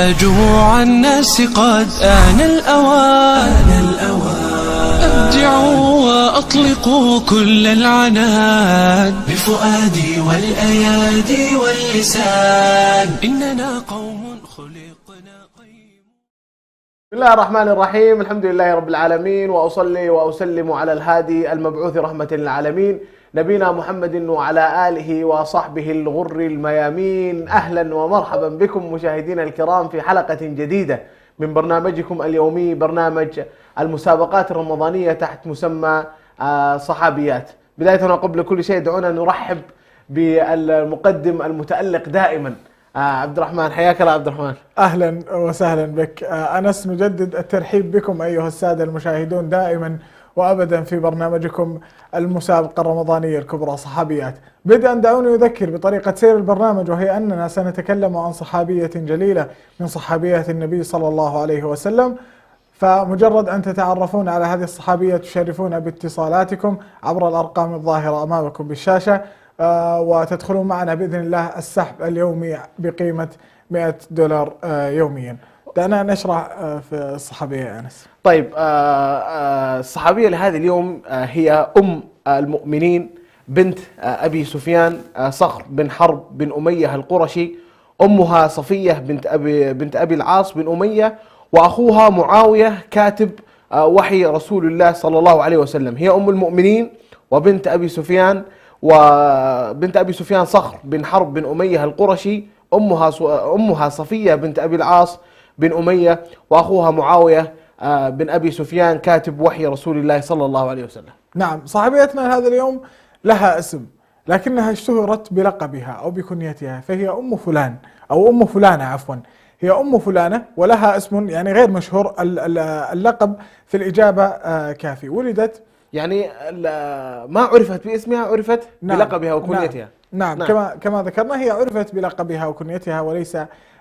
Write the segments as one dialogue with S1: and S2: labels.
S1: يا جموع الناس قد آن الأوان أبدعوا وأطلقوا كل العنان بفؤادي والأيادي واللسان إننا قوم خلقنا قيم.
S2: بسم الله الرحمن الرحيم. الحمد لله رب العالمين، وأصلي وأسلم على الهادي المبعوث رحمة للعالمين نبينا محمد وعلى آله وصحبه الغر الميامين. أهلا ومرحبا بكم مشاهدينا الكرام في حلقة جديدة من برنامجكم اليومي، برنامج المسابقات الرمضانية تحت مسمى صحابيات. بداية وقبل كل شيء دعونا نرحب بالمقدم المتألق دائما عبد الرحمن. حياك الله عبد الرحمن.
S3: أهلا وسهلا بك أنس، نجدد الترحيب بكم أيها السادة المشاهدون دائما وأبدا في برنامجكم المسابقة الرمضانية الكبرى صحابيات. بدءا دعوني أذكر بطريقة سير البرنامج، وهي أننا سنتكلم عن صحابية جليلة من صحابيات النبي صلى الله عليه وسلم، فمجرد أن تتعرفون على هذه الصحابية تشرفون باتصالاتكم عبر الأرقام الظاهرة أمامكم بالشاشة، وتدخلون معنا بإذن الله السحب اليومي بقيمة $100 يوميا. دعنا نشرح في الصحابية يا أنس.
S2: طيب، الصحابية لهذا اليوم هي أم المؤمنين بنت أبي سفيان صخر بن حرب بن أمية القرشي. أمها صفية بنت أبي العاص بن أمية، وأخوها معاوية كاتب وحي رسول الله صلى الله عليه وسلم. هي أم المؤمنين وبنت أبي سفيان، وبنت أبي سفيان صخر بن حرب بن أمية القرشي. أمها صفية بنت أبي العاص بن أمية، وأخوها معاوية بن أبي سفيان كاتب وحي رسول الله صلى الله عليه وسلم.
S3: نعم، صحابيتنا هذا اليوم لها اسم، لكنها اشتهرت بلقبها أو بكنيتها، فهي أم فلان أو أم فلانة عفوا. هي أم فلانة ولها اسم يعني غير مشهور، اللقب في الإجابة كافي. ولدت
S2: يعني ما عرفت باسمها، عرفت بلقبها وكنيتها.
S3: نعم. كما ذكرنا هي عرفت بلقبها وكنيتها وليس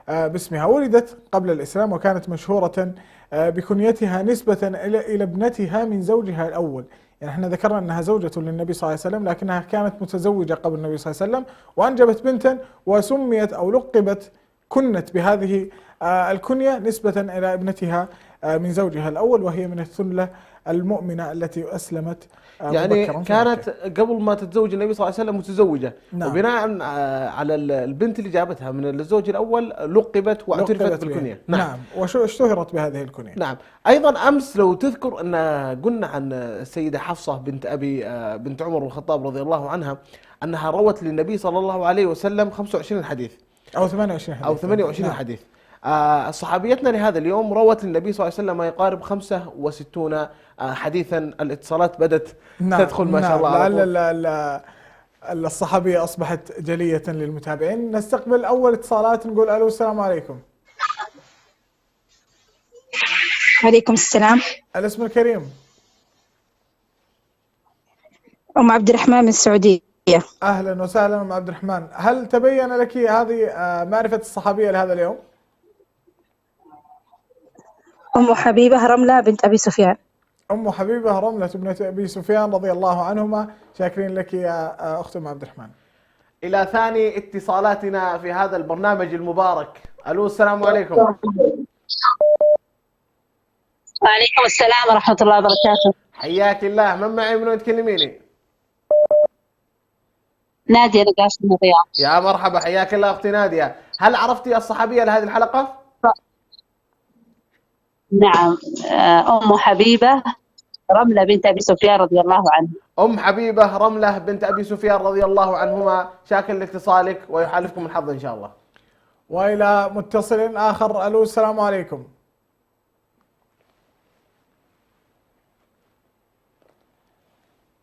S3: باسمها. ولدت قبل الإسلام وكانت مشهورة بكنيتها نسبة إلى ابنتها من زوجها الأول. يعني احنا ذكرنا أنها زوجة للنبي صلى الله عليه وسلم، لكنها كانت متزوجة قبل النبي صلى الله عليه وسلم وأنجبت بنتا، وسميت أو لقبت كنت بهذه الكنية نسبة إلى ابنتها من زوجها الأول، وهي من الثلة المؤمنة التي أسلمت
S2: يعني كانت قبل ما تتزوج النبي صلى الله عليه وسلم متزوجة.
S3: نعم.
S2: وبناء على البنت اللي جابتها من الزوج الأول لقبت واعترفت بالكنية.
S3: نعم، واشتهرت بهذه الكنية.
S2: نعم. أيضا أمس لو تذكر أن قلنا عن السيدة حفصة بنت عمر بن الخطاب رضي الله عنها أنها روت للنبي صلى الله عليه وسلم 25 حديث
S3: أو 28 حديث.
S2: 28 حديث. صحابيتنا لهذا اليوم روت للنبي صلى الله عليه وسلم ما يقارب 65 حديثا. الاتصالات بدت تدخل ما شاء الله.
S3: لعل الصحابية أصبحت جلية للمتابعين. نستقبل أول اتصالات، نقول ألو السلام عليكم.
S4: وعليكم السلام.
S3: الاسم الكريم؟
S4: أم عبد الرحمن من السعودية.
S3: أهلا وسهلا أم عبد الرحمن. هل تبين لك هذه معرفة الصحابية لهذا اليوم؟
S4: أم حبيبة رملة بنت أبي سفيان.
S3: أم حبيبة رملة بنت أبي سفيان رضي الله عنهما. شاكرين لك يا أخت أم عبد الرحمن.
S2: إلى ثاني اتصالاتنا في هذا البرنامج المبارك. ألو السلام عليكم.
S5: وعليكم السلام ورحمة الله وبركاته.
S2: حياك الله. من معي؟ من وين تكلميني؟
S5: نادية نقاش من الرياض.
S2: يا مرحبا، حياك الله أختي نادية. هل عرفتي الصحابية لهذه الحلقة؟
S5: نعم، أم حبيبة رملة بنت أبي سفيان رضي الله عنها.
S2: أم حبيبة رملة بنت أبي سفيان رضي الله عنهما. شاكر لاتصالك ويحالفكم الحظ إن شاء الله.
S3: وإلى متصل آخر. ألو السلام عليكم.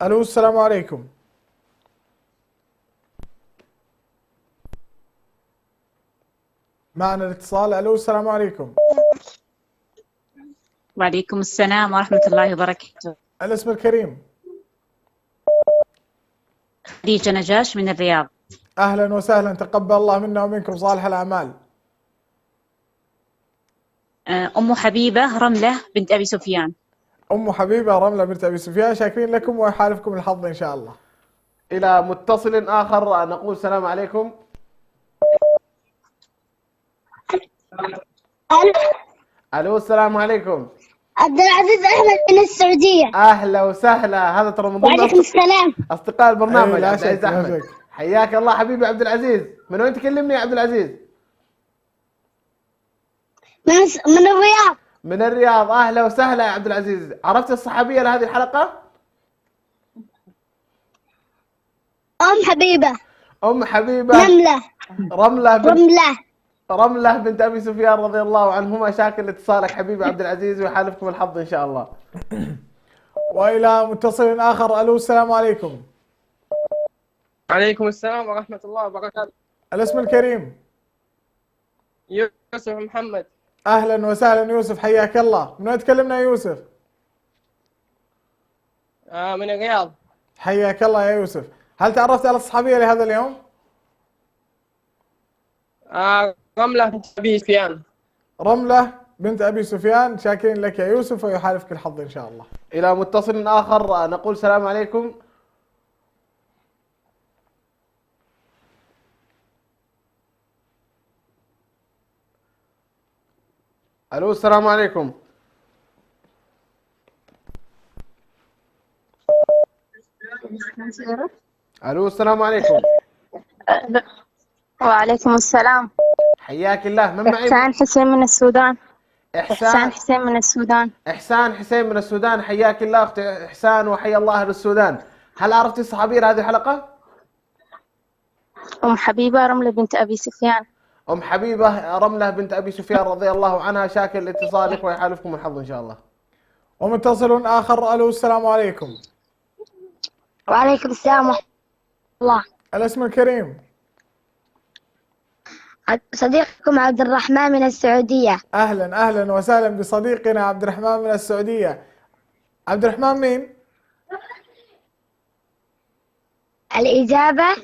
S3: ألو السلام عليكم. معنا الاتصال. ألو السلام عليكم.
S5: وعليكم السلام ورحمة الله وبركاته.
S3: الاسم الكريم؟
S5: خديجة نجاش من الرياض.
S3: أهلا وسهلا، تقبل الله منا ومنكم صالح الأعمال.
S5: أم حبيبة رملة بنت أبي سفيان.
S3: أم حبيبة رملة بنت أبي سفيان. شاكرين لكم ويحالفكم الحظ إن شاء الله.
S2: إلى متصل آخر نقول السلام عليكم. الو السلام عليكم.
S6: عبد العزيز أحمد من السعودية.
S2: اهلا وسهلا، هذا ترى من ضمن
S6: وعليكم السلام.
S2: اصدقاء البرنامج.
S3: لا
S2: عبد العزيز
S3: شك، لا
S2: احمد،
S3: شك.
S2: حياك الله حبيبي عبد العزيز. من وين تكلمني يا عبد العزيز؟
S6: من الرياض.
S2: من الرياض. اهلا وسهلا يا عبد العزيز. عرفت الصحابيه لهذه الحلقه؟
S6: أم حبيبة.
S2: ام حبيبه. رمله بنت ابي سفيان رضي الله عنهما. شاكر لاتصالك حبيبي عبد العزيز، ويحالفكم الحظ ان شاء الله.
S3: والى متصل اخر. الو السلام عليكم.
S7: عليكم السلام ورحمة الله وبركاته.
S3: الاسم الكريم.
S7: يوسف محمد.
S3: اهلا وسهلا يوسف، حياك الله. من وين تكلمنا يا يوسف؟
S7: من الرياض.
S3: حياك الله يا يوسف. هل تعرفت على الصحابية لهذا اليوم؟
S7: رملة بنت أبي سفيان.
S3: رملة بنت أبي سفيان. شاكرين لك يا يوسف، ويحالفك الحظ إن شاء الله.
S2: إلى متصل آخر نقول السلام عليكم. ألو السلام عليكم. ألو السلام عليكم.
S8: وعليكم السلام.
S2: حياك الله. من معي؟
S8: إحسان حسين من السودان.
S2: إحسان
S8: حسين من السودان.
S2: إحسان حسين من السودان. حياك الله أخت إحسان، وحيا الله أهل السودان. هل عرفتي الصحابية لهذه الحلقة؟
S8: أم حبيبة رملة بنت أبي سفيان.
S2: أم حبيبة رملة بنت أبي سفيان رضي الله عنها. شاكر لاتصالك، ويحالفكم الحظ إن شاء الله.
S3: ومتصل آخر. ألو السلام عليكم.
S6: وعليكم السلام ورحمة الله.
S3: الاسم الكريم.
S6: صديقكم عبد الرحمن من السعودية.
S3: أهلا وسهلا بصديقنا عبد الرحمن من السعودية. عبد الرحمن مين؟
S6: الإجابة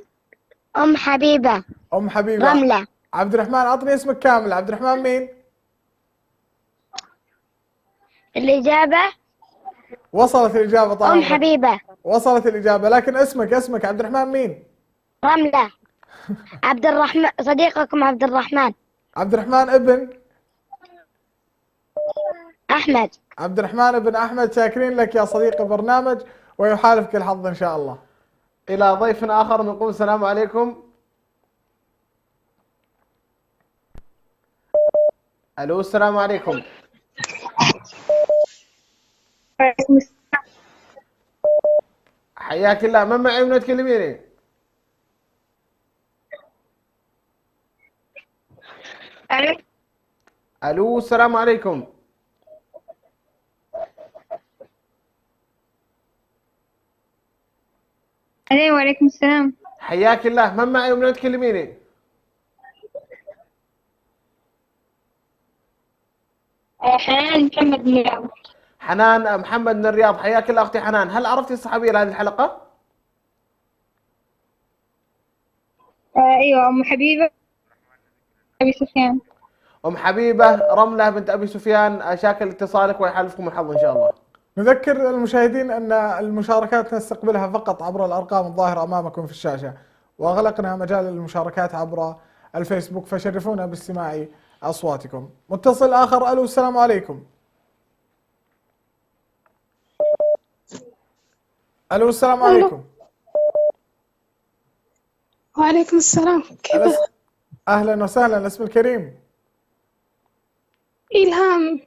S6: أم حبيبة.
S3: أم حبيبة
S6: رملة.
S3: عبد الرحمن أعطني اسمك كامل. عبد الرحمن مين؟
S6: الإجابة
S3: وصلت الإجابة طبعا.
S6: أم حبيبة.
S3: وصلت الإجابة، لكن اسمك عبد الرحمن مين؟
S6: رملة. عبد الرحمن، صديقكم عبد الرحمن.
S3: عبد الرحمن ابن
S6: أحمد.
S3: عبد الرحمن ابن أحمد. شاكرين لك يا صديق البرنامج، ويحالفك الحظ إن شاء الله.
S2: إلى ضيف آخر نقول السلام عليكم. ألو السلام عليكم. حياك الله. من معي من تكلميني؟ ألو السلام عليكم.
S8: ألو وعليكم السلام.
S2: حياك الله. من معي ومن تكلميني؟
S8: حنان محمد من الرياض.
S2: حنان محمد من الرياض. حياك الله أختي حنان. هل عرفتي الصحابية لهذه الحلقة؟
S8: أيوة أم حبيبة أبي سفيان.
S2: أم حبيبة رملة بنت أبي سفيان. شاكر لاتصالك، ويحالفكم الحظ إن شاء الله.
S3: نذكر المشاهدين أن المشاركات نستقبلها فقط عبر الأرقام الظاهرة أمامكم في الشاشة، وأغلقنا مجال المشاركات عبر الفيسبوك، فشرفونا باستماع أصواتكم. متصل آخر. ألو السلام عليكم. ألو السلام عليكم.
S9: وعليكم السلام. كيف؟
S3: أهلا وسهلا. الاسم الكريم.
S9: إلهام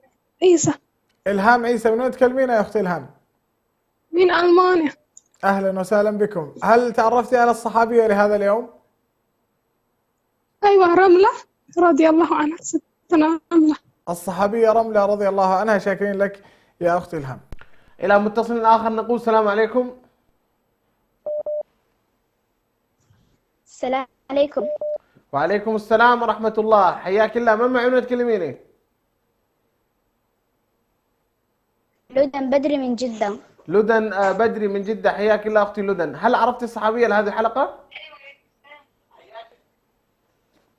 S9: عيسى.
S3: إلهام عيسى. من وين تكلمينا يا أختي إلهام؟
S9: من ألمانيا.
S3: أهلا وسهلا بكم. هل تعرفتي على الصحابية لهذا اليوم؟
S9: أيوة رملة رضي الله عنها. ستنا رملة.
S3: الصحابية رملة رضي الله عنها. شاكرين لك يا أختي إلهام.
S2: إلى متصل آخر نقول السلام عليكم.
S6: السلام عليكم.
S2: وعليكم السلام ورحمة الله. حياك الله. من معي وين تكلميني؟
S6: لدن بدري من جدة.
S2: لدن بدري من جدة. حياك الله أختي لدن. هل عرفتي الصحابية لهذه الحلقة؟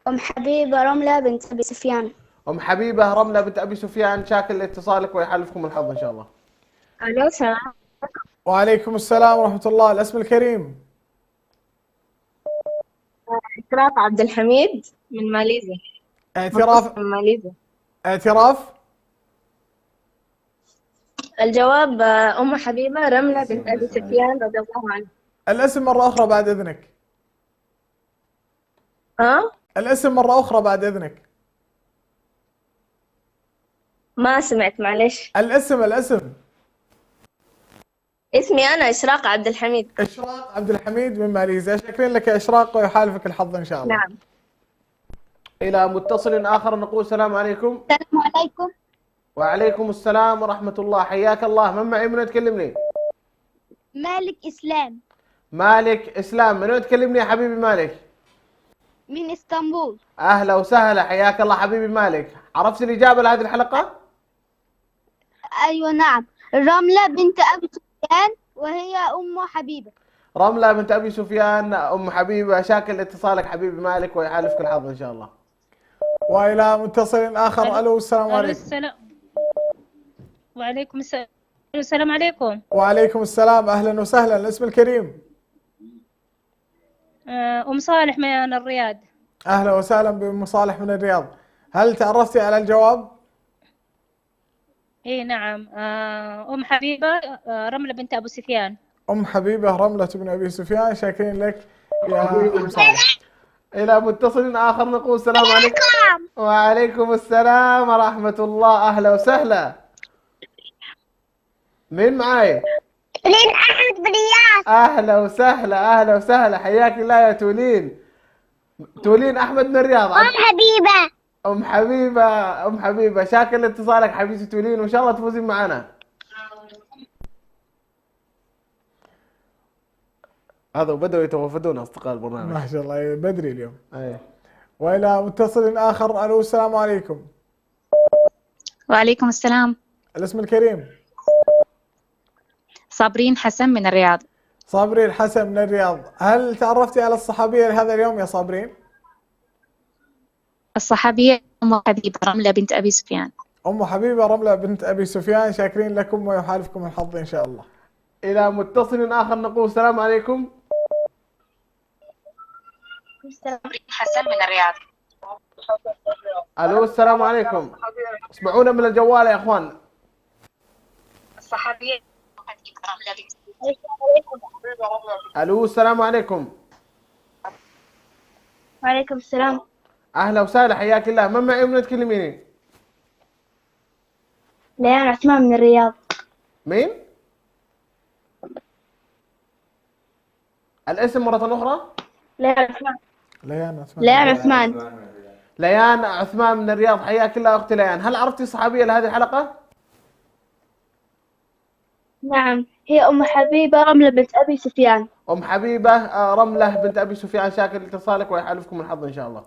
S6: أم حبيبة رملة بنت أبي سفيان.
S2: أم حبيبة رملة بنت أبي سفيان. شاكر لاتصالك، ويحالفكم الحظ إن شاء الله.
S8: ألو السلام.
S3: وعليكم السلام ورحمة الله. الاسم الكريم.
S8: اعتراف عبد الحميد من ماليزيا.
S3: اعتراف.
S8: من ماليزيا.
S3: اعتراف.
S8: الجواب أم حبيبة رملة بنت أبي سفيان رضي الله عنه.
S3: الاسم مرة أخرى بعد إذنك. الاسم مرة أخرى بعد إذنك.
S8: ما سمعت معلش.
S3: الاسم.
S8: اسمي أنا إشراق عبد الحميد.
S3: إشراق عبد الحميد من ماليزيا. شاكرين لك يا إشراق ويحالفك الحظ إن شاء الله.
S8: نعم.
S2: إلى متصل آخر نقول السلام عليكم.
S6: السلام عليكم.
S2: وعليكم السلام ورحمة الله، حياك الله. من معي؟ من تكلمني؟
S6: مالك إسلام.
S2: مالك إسلام. من تكلمني يا حبيبي مالك؟
S6: من اسطنبول.
S2: أهلا وسهلا، حياك الله حبيبي مالك. عرفت الإجابة لهذه الحلقة؟
S6: أيوة نعم، رملة بنت أبي سفيان وهي أم حبيبة.
S2: رملة بنت أبي سفيان أم حبيبة. شاكر لاتصالك حبيبي مالك ويحالفك الحظ إن شاء الله.
S3: وإلى متصل آخر. ألو السلام عليكم.
S10: وعليكم السلام. السلام عليكم.
S3: وعليكم السلام، أهلا وسهلا. الاسم الكريم.
S10: أم صالح من الرياض.
S3: أهلا وسهلا بأم صالح من الرياض. هل تعرفتي على الجواب؟
S10: إيه نعم. أم حبيبة رملة بنت أبو سفيان.
S3: أم حبيبة رملة بن أبي سفيان. شاكرين لك يا أم صالح.
S2: إلى متصل آخر نقول السلام عليكم. وعليكم السلام ورحمة الله، أهلا وسهلا. مين معاي؟
S6: تولين أحمد برياض.
S2: أهلا وسهلا، أهلا وسهلا، حياك الله يا تولين. تولين أحمد من الرياض.
S6: أم حبيبة.
S2: أم حبيبة. أم حبيبة، شاكر لاتصالك حبيبتي تولين، وإن شاء الله تفوزين معنا. هذا بدأوا يتوافدون أصدقاء البرنامج.
S3: ما شاء الله بدري اليوم.
S2: أي.
S3: وإلى متصل آخر. ألو السلام عليكم.
S11: وعليكم السلام.
S3: الاسم الكريم.
S11: صابرين حسن من الرياض.
S3: صابرين حسن من الرياض. هل تعرفتي على الصحابية لهذا اليوم يا صابرين؟
S11: الصحابية أم حبيبة رملة بنت أبي سفيان.
S3: أم حبيبة رملة بنت أبي سفيان. شاكرين لكم ويحالفكم الحظ إن شاء الله.
S2: إلى متصل آخر نقول السلام عليكم.
S11: صابرين حسن من الرياض.
S2: ألو السلام عليكم. اسمعونا من الجوال يا إخوان.
S11: الصحابية أم حبيبة رملة بنت.
S2: ألو السلام عليكم.
S8: وعليكم السلام.
S2: أهلا وسهلا، حياك الله. من معي ومن تكلميني؟
S8: ليان عثمان من الرياض.
S2: مين؟ الاسم مرة أخرى؟
S8: ليان عثمان.
S3: ليان عثمان.
S8: ليان عثمان.
S2: ليان عثمان من الرياض، حياك الله أختي ليان. هل عرفتي الصحابية لهذه الحلقة؟
S8: نعم، هي أم حبيبة رملة بنت أبي سفيان.
S2: أم حبيبة رملة بنت أبي سفيان. شاكر لاتصالك ويحالفكم الحظ إن شاء الله.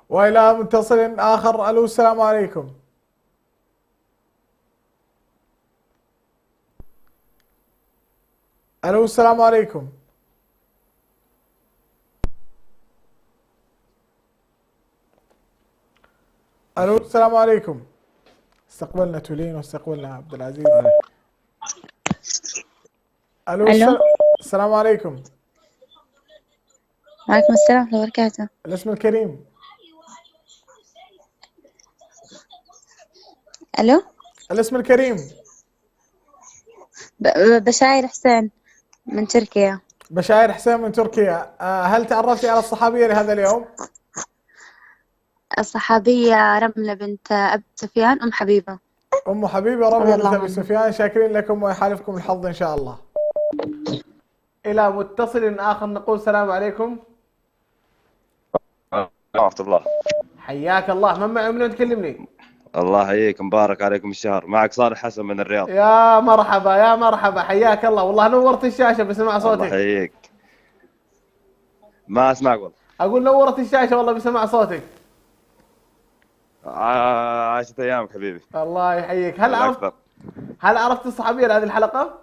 S3: وإلى متصل آخر. ألو السلام عليكم. ألو السلام عليكم. ألو السلام عليكم. استقبلنا تولين واستقبلنا عبد العزيز. ألو. السلام عليكم.
S11: وعليكم السلام ورحمة الله وبركاته.
S3: الاسم الكريم.
S11: ألو.
S3: الاسم الكريم.
S11: بشاير حسين من تركيا.
S3: بشاير حسين من تركيا. هل تعرفتي على الصحابية لهذا اليوم؟
S11: الصحابية رملة بنت أبي سفيان أم حبيبة.
S3: أم حبيبة رملة بنت أبي سفيان. شاكرين لكم ويحالفكم الحظ إن شاء الله.
S2: إلى متصل آخر نقول السلام عليكم.
S12: ورحمة الله.
S2: حياك الله. من معي ومن تكلمني؟
S12: الله يحييك، مبارك عليكم الشهر. معك صالح حسن من الرياض.
S2: يا مرحبا يا مرحبا، حياك الله. والله نورت الشاشة بسمع صوتك.
S12: الله يحييك. ما اسمعك والله.
S2: أقول نورت الشاشة والله بسمع صوتك.
S12: عاشت أيامك حبيبي.
S2: الله يحييك. هل عرفت الصحابية لهذه الحلقة؟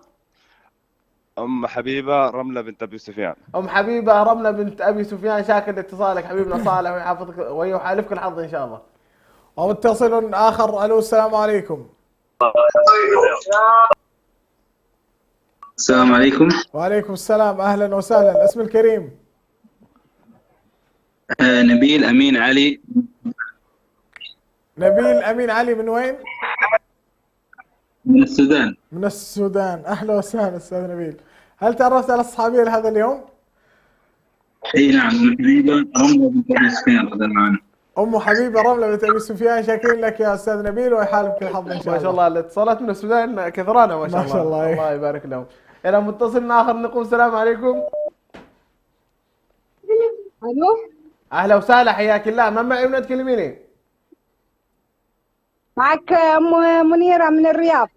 S12: أم حبيبة رملة بنت أبي سفيان.
S2: أم حبيبة رملة بنت أبي سفيان. شاكر لاتصالك حبيبنا صالح ويحالفك الحظ إن شاء الله.
S3: ومتصل آخر. ألو السلام عليكم.
S13: السلام عليكم.
S3: وعليكم السلام، أهلا وسهلا. الاسم الكريم.
S13: نبيل أمين علي.
S3: نبيل أمين علي من وين؟
S13: من السودان.
S3: من السودان. أهلا وسهلا أستاذ نبيل. هل تعرفت على الصحابية لهذا اليوم؟
S13: اي نعم، ام حبيبه رمله بنت ابي سفيان رضي الله عنها.
S3: ام حبيبه رمله بنت ابي سفيان. شاكرين لك يا استاذ نبيل ويحالفك الحظ ان شاء الله.
S2: ما شاء الله الاتصالات من السودان كثرانه ما شاء الله.
S3: ما شاء الله.
S2: الله يبارك لهم. الى متصل اخر نقول السلام عليكم.
S14: الو.
S2: اهلا وسهلا حياك الله. من معي من تكلميني؟
S14: معك ام منيره من الرياض.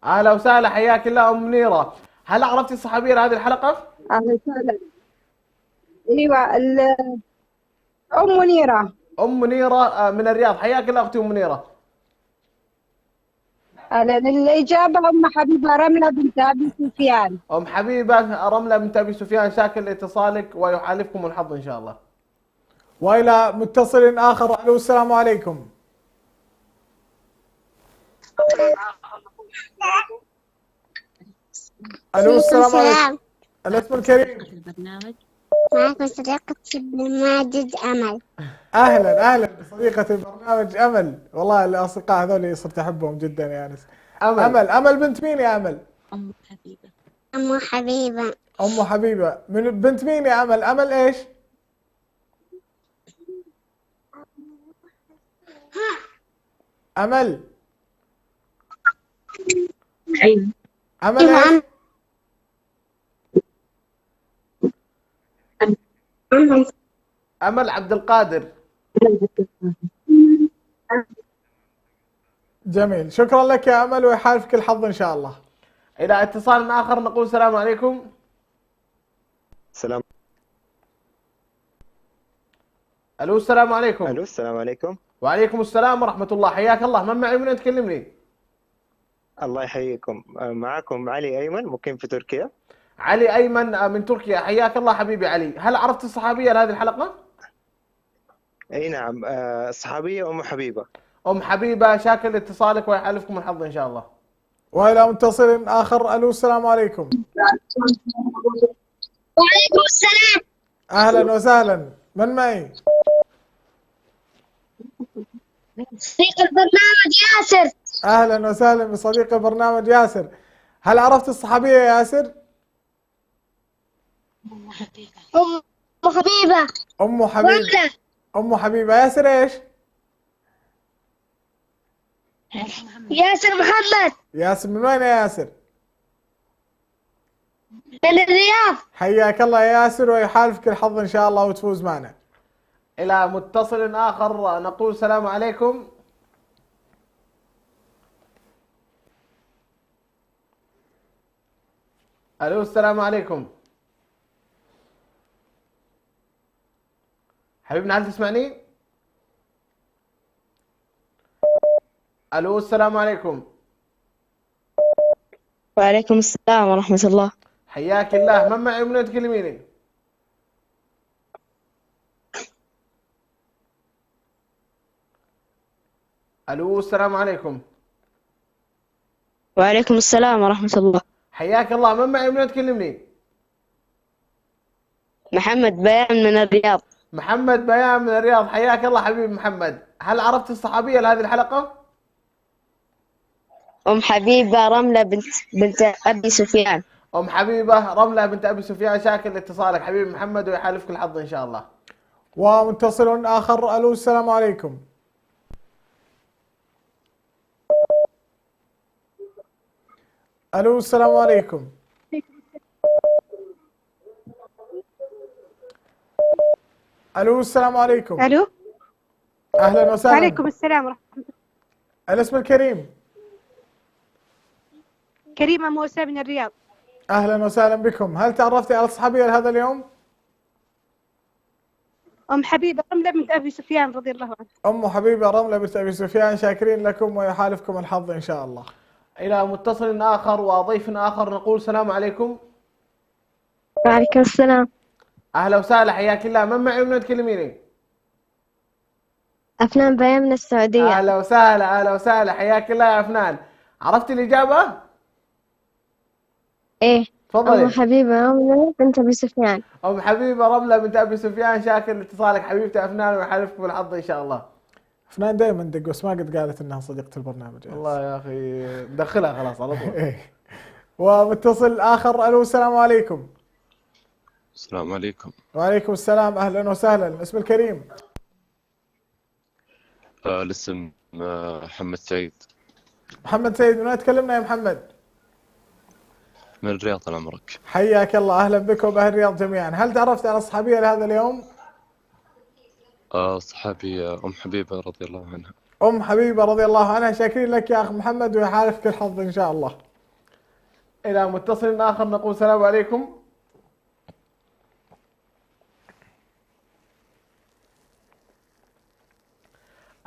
S2: اهلا وسهلا حياك الله ام منيره. هل عرفتي الصحابيه لهذه الحلقه؟
S14: اهلا وسهلا. ايوه ام منيره.
S2: ام منيره من الرياض. حياك الله اختي ام منيره.
S14: الإجابة أم حبيبة رملة بنت أبي سفيان.
S2: أم حبيبة رملة بنت أبي سفيان. شاكر لاتصالك ويحالفكم الحظ إن شاء الله.
S3: وإلى متصل آخر. ألو السلام عليكم. ألو السلام عليكم. الاسم الكريم.
S15: معكم صديقتي بماجد أمل.
S3: أهلا أهلا بصديقة البرنامج أمل. والله الأصدقاء هذول صرت أحبهم جدا يا أنس. أمل بنت مين يا أمل؟
S15: أم حبيبة. أم حبيبة.
S3: أم حبيبة من بنت مين يا أمل؟ أمل إيش؟ أمل. أمل إيش؟
S2: أمل عبد القادر.
S3: جميل. شكرا لك يا أمل ويحالفك الحظ إن شاء الله.
S2: إلى اتصال آخر نقول السلام عليكم.
S16: السلام.
S2: ألو السلام عليكم.
S16: ألو السلام عليكم.
S2: وعليكم السلام ورحمة الله. حياك الله. من معي من تكلمني؟
S16: الله يحييكم. معكم علي أيمن مقيم في تركيا.
S2: علي أيمن من تركيا. حياك الله حبيبي علي. هل عرفت الصحابية لهذه الحلقة؟
S16: أي نعم. الصحابية أم حبيبة.
S2: أم حبيبة. شاكر لاتصالك ويحالفكم الحظ إن شاء الله.
S3: وإلى متصل آخر. ألو السلام عليكم.
S15: وعليكم السلام.
S3: أهلا وسهلا. من معي؟
S15: صديق البرنامج ياسر.
S3: أهلا وسهلا بصديق البرنامج ياسر. هل عرفت الصحابية يا ياسر؟
S15: أم حبيبة.
S3: أم حبيبة. أم حبيبة. ياسر إيش؟
S15: ياسر محمد.
S3: ياسر من وين يا ياسر؟
S15: من الرياض.
S3: حياك الله يا ياسر ويحالفك الحظ إن شاء الله وتفوز معنا.
S2: إلى متصل آخر نقول السلام عليكم. ألو السلام عليكم. حبيبنا هل تسمعني؟ ألو السلام عليكم.
S17: وعليكم السلام ورحمة الله.
S2: حياك الله. من معي من تكلميني؟ ألو السلام عليكم.
S17: وعليكم السلام ورحمة الله.
S2: حياك الله. من معي من تكلمني؟
S17: محمد بيان من الرياض.
S2: محمد بيان من الرياض. حياك الله حبيبي محمد. هل عرفت الصحابية لهذه الحلقة؟
S17: أم حبيبة رملة بنت أبي سفيان.
S2: أم حبيبة رملة بنت أبي سفيان. شاكر لاتصالك حبيبي محمد ويحالفك الحظ إن شاء الله.
S3: ومتصل آخر. ألو السلام عليكم. ألو السلام عليكم. ألو السلام عليكم.
S18: ألو.
S3: أهلا وسهلا.
S18: وعليكم السلام ورحمة الله.
S3: الاسم الكريم.
S18: كريمة موسى من الرياض.
S3: أهلا وسهلا بكم. هل تعرفتي على الصحابية لهذا اليوم؟
S18: أم حبيبة رملة بنت أبي سفيان رضي الله عنه.
S3: أم حبيبة رملة بنت أبي سفيان. شاكرين لكم ويحالفكم الحظ إن شاء الله.
S2: إلى متصل آخر وضيف آخر نقول السلام عليكم.
S17: وعليكم السلام.
S2: أهلا وسهلا. حياك الله. من معي من تكلميني؟
S17: أفنان بيان من السعودية.
S2: أهلا وسهلا. أهلا وسهلا. حياك الله يا أفنان. عرفتي الإجابة؟
S17: إيه.
S2: تفضلي.
S17: أم حبيبة رملة بنت أبي سفيان.
S2: أم حبيبة رملة بنت أبي سفيان. شاكر لاتصالك حبيبتي أفنان ويحالفكم بالحظ إن شاء الله.
S3: فنان دائما دق بس ما قد قالت انها صديقة البرنامج.
S2: والله يا اخي دخلها خلاص على طول.
S3: ومتصل اخر. الو السلام عليكم.
S19: السلام عليكم.
S3: وعليكم السلام، اهلا وسهلا. اسم الكريم؟
S19: الاسم محمد سعيد.
S3: محمد سعيد، من وين تكلمنا يا محمد؟
S19: من الرياض طال عمرك.
S3: حياك الله، اهلا بكم اهل الرياض جميعا. هل تعرفت على الصحابيه لهذا اليوم؟
S19: صحابي ام حبيبه رضي الله عنها.
S3: ام حبيبه رضي الله عنها. شاكرين لك يا اخ محمد ويحالفك الحظ ان شاء الله.
S2: الى متصل اخر نقول السلام عليكم.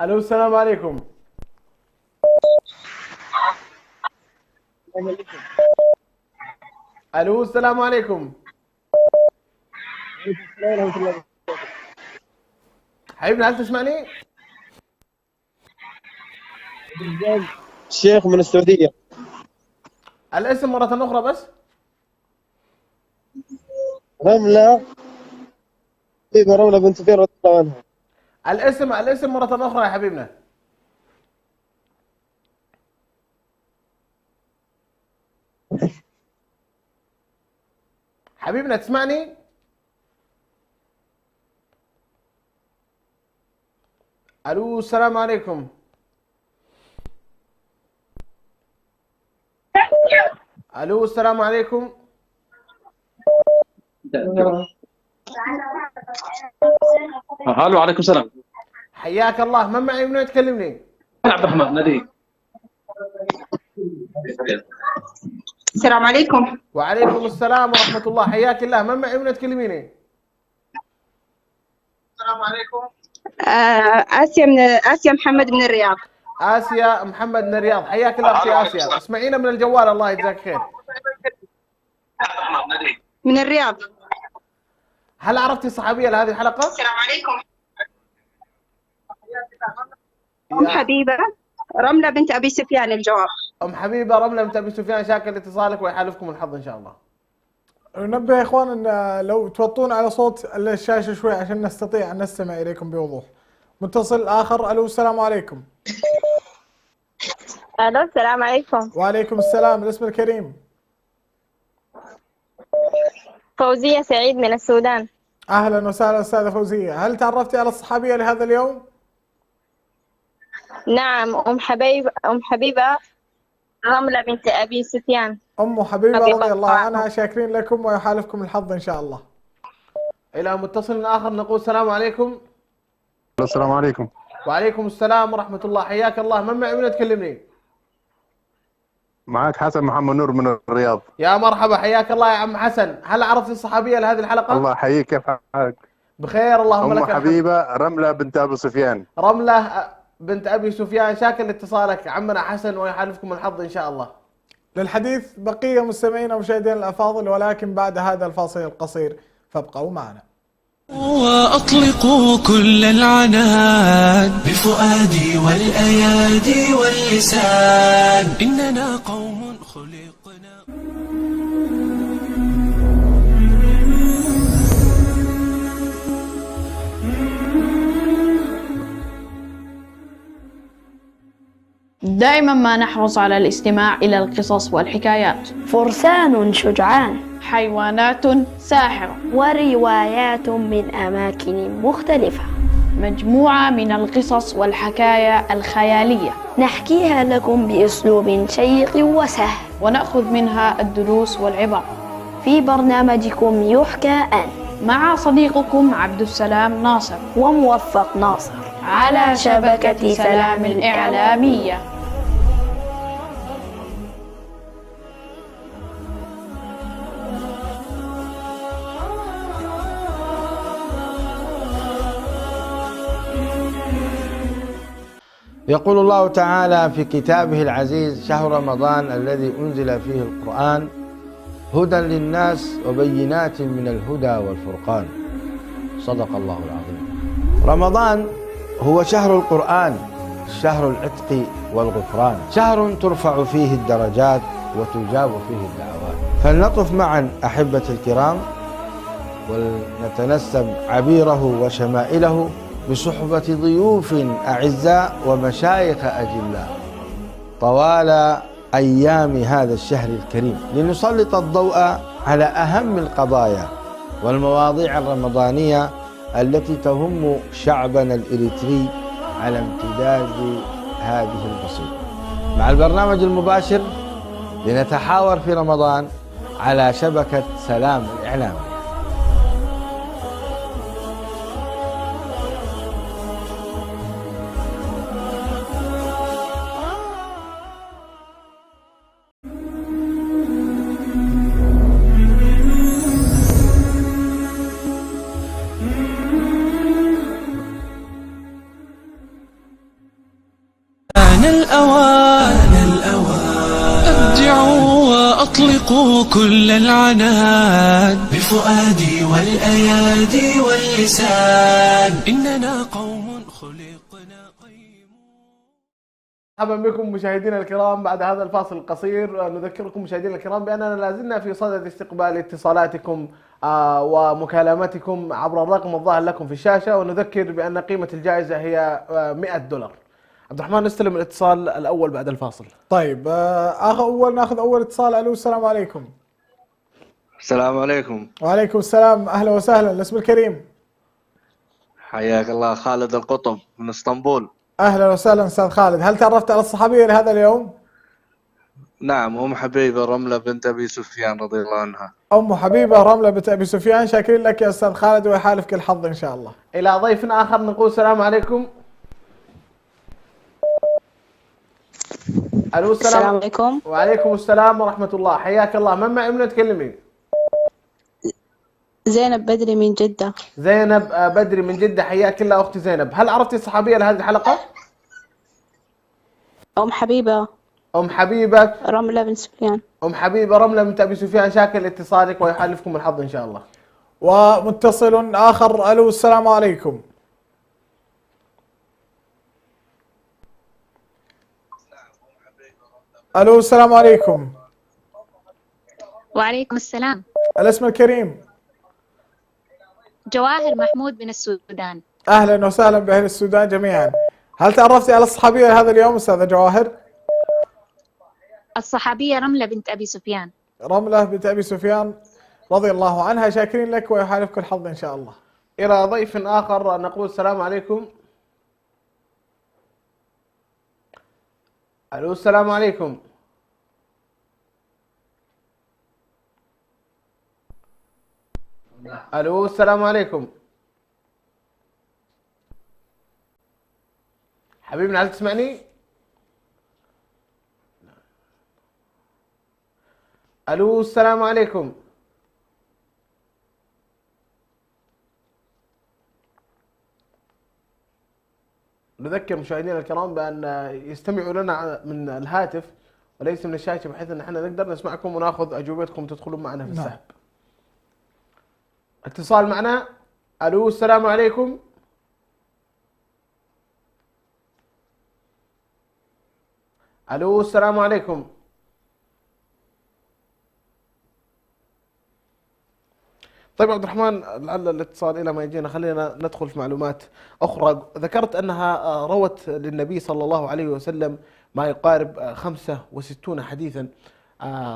S2: الو السلام عليكم. الو السلام عليكم. حبيبنا هل تسمعني؟
S20: الشيخ من السعودية.
S2: الاسم مرة أخرى بس.
S20: رملة بنت سفيان رضي الله عنها.
S2: الاسم مرة أخرى يا حبيبنا. حبيبنا تسمعني؟ الو السلام عليكم. الو السلام عليكم.
S13: الو عليكم السلام.
S2: حياك الله، من معي من وين تكلمني؟
S13: عبد الرحمن نادي.
S21: السلام عليكم.
S2: وعليكم السلام ورحمة الله، حياك الله، من معي من وين تكلميني؟
S21: السلام عليكم. آسيا محمد من الرياض.
S2: آسيا محمد من الرياض، حياك الله أختي آسيا، اسمعينا من الجوال الله يجزاك خير.
S21: من الرياض.
S2: هل عرفتي الصحابية لهذه الحلقة؟
S21: السلام عليكم. أم حبيبة رملة بنت أبي سفيان الجواب.
S2: أم حبيبة رملة بنت أبي سفيان، شاكر لاتصالك ويحالفكم الحظ إن شاء الله.
S3: ننبه يا إخوان أن لو توطون على صوت الشاشة شوي عشان نستطيع أن نستمع إليكم بوضوح. متصل آخر. ألو السلام عليكم.
S8: ألو السلام عليكم.
S3: وعليكم السلام. الاسم الكريم؟
S8: فوزية سعيد من السودان.
S3: أهلا وسهلا أستاذة فوزية، هل تعرفتي على الصحابية لهذا اليوم؟
S8: نعم، أم حبيبة رملة بنت أبي سفيان.
S3: أم حبيبة رضي الله عنها، شاكرين لكم ويحالفكم الحظ إن شاء الله.
S2: إلى متصل آخر نقول السلام عليكم.
S22: السلام عليكم.
S2: وعليكم السلام ورحمة الله، حياك الله، من معي من تكلمني؟
S22: معك حسن محمد نور من الرياض.
S2: يا مرحبا، حياك الله يا عم حسن، هل عرفت الصحابية لهذه الحلقة؟
S22: الله يحييك، كيف حالك؟
S2: بخير اللهم لك
S22: الحمد. أم حبيبة رملة بنت أبي سفيان.
S2: رملة بنت أبي سفيان، شاكر لاتصالك عمنا حسن ويحالفكم الحظ إن شاء الله.
S3: للحديث بقية مستمعينا ومشاهدينا الأفاضل، ولكن بعد هذا الفاصل القصير فابقوا معنا.
S1: وأطلقوا كل العنان بفؤادي والأيادي واللسان، إننا قوم خلقنا.
S23: دائما ما نحرص على الاستماع إلى القصص والحكايات.
S24: فرسان شجعان،
S23: حيوانات ساحرة،
S24: وروايات من أماكن مختلفة،
S23: مجموعة من القصص والحكايا الخيالية
S24: نحكيها لكم بأسلوب شيق وسهل،
S23: ونأخذ منها الدروس والعبر
S24: في برنامجكم يحكى أن،
S23: مع صديقكم عبد السلام ناصر
S24: وموفق ناصر
S23: على شبكة سلام الإعلامية.
S25: يقول الله تعالى في كتابه العزيز: شهر رمضان الذي أنزل فيه القرآن هدى للناس وبينات من الهدى والفرقان. صدق الله العظيم. رمضان هو شهر القرآن، شهر العتق والغفران، شهر ترفع فيه الدرجات وتجاب فيه الدعوات. فلنطف معا أحبة الكرام ولنتنسم عبيره وشمائله بصحبة ضيوف أعزاء ومشايخ أجلاء طوال أيام هذا الشهر الكريم، لنسلط الضوء على أهم القضايا والمواضيع الرمضانية التي تهم شعبنا الإريتري على امتداد هذه البسيطة. مع البرنامج المباشر لنتحاور في رمضان على شبكة سلام الإعلام.
S1: آن الأوان أبدعوا وأطلقوا كل العنان بفؤادي والأيادي واللسان إننا قوم خلقنا
S2: مرحبا بكم مشاهدينا الكرام. بعد هذا الفاصل القصير نذكركم مشاهدينا الكرام بأننا لازلنا في صدد استقبال اتصالاتكم ومكالماتكم عبر الرقم الظاهر لكم في الشاشة، ونذكر بأن قيمة الجائزة هي $100. عبد الرحمن نستلم الاتصال الأول بعد الفاصل.
S3: طيب ناخذ أول اتصال. ألو السلام عليكم.
S4: السلام عليكم.
S3: وعليكم السلام، أهلا وسهلا. الاسم الكريم؟
S4: حياك الله، خالد القطب من اسطنبول.
S3: أهلا وسهلا أستاذ خالد. هل تعرفت على الصحابية لهذا اليوم؟
S4: نعم، أم حبيبة رملة بنت أبي سفيان رضي الله عنها.
S3: أم حبيبة رملة بنت أبي سفيان، شاكرين لك يا أستاذ خالد ويحالفك الحظ إن شاء الله.
S2: إلى ضيف آخر نقول السلام عليكم. ألو
S11: السلام عليكم.
S2: وعليكم السلام ورحمة الله، حياك الله. من معي من تكلمي؟
S11: زينب بدري من جدة.
S2: زينب بدري من جدة، حياك الله أختي زينب. هل عرفتي الصحابية لهذه الحلقة؟
S11: أم حبيبة.
S2: أم حبيبة
S11: رملة بنت سفيان.
S2: أم حبيبة رملة بنت أبي سفيان، شاكر لاتصالك ويحالفكم الحظ إن شاء الله.
S3: ومتصل آخر. ألو السلام عليكم. ألو السلام عليكم.
S5: وعليكم السلام.
S3: الاسم الكريم؟
S5: جواهر محمود من السودان.
S3: أهلا وسهلا بأهل السودان جميعا. هل تعرفتي على الصحابية هذا اليوم أستاذة جواهر؟
S5: الصحابية رملة بنت أبي سفيان.
S3: رملة بنت أبي سفيان رضي الله عنها، شاكرين لك ويحالفك الحظ إن شاء الله.
S2: إلى ضيف آخر نقول السلام عليكم. ألو السلام عليكم. ألو السلام عليكم. حبيبنا هل تسمعني؟ ألو السلام عليكم. نذكر مشاهدينا الكرام بأن يستمعوا لنا من الهاتف وليس من الشاشة، بحيث أن احنا نقدر نسمعكم وناخذ أجوبتكم تدخلون معنا في السحب. اتصال معنا. ألو السلام عليكم. ألو السلام عليكم. طيب عبد الرحمن، لعل الاتصال إلى ما يجينا خلينا ندخل في معلومات أخرى. ذكرت أنها روت للنبي صلى الله عليه وسلم ما يقارب 65 حديثا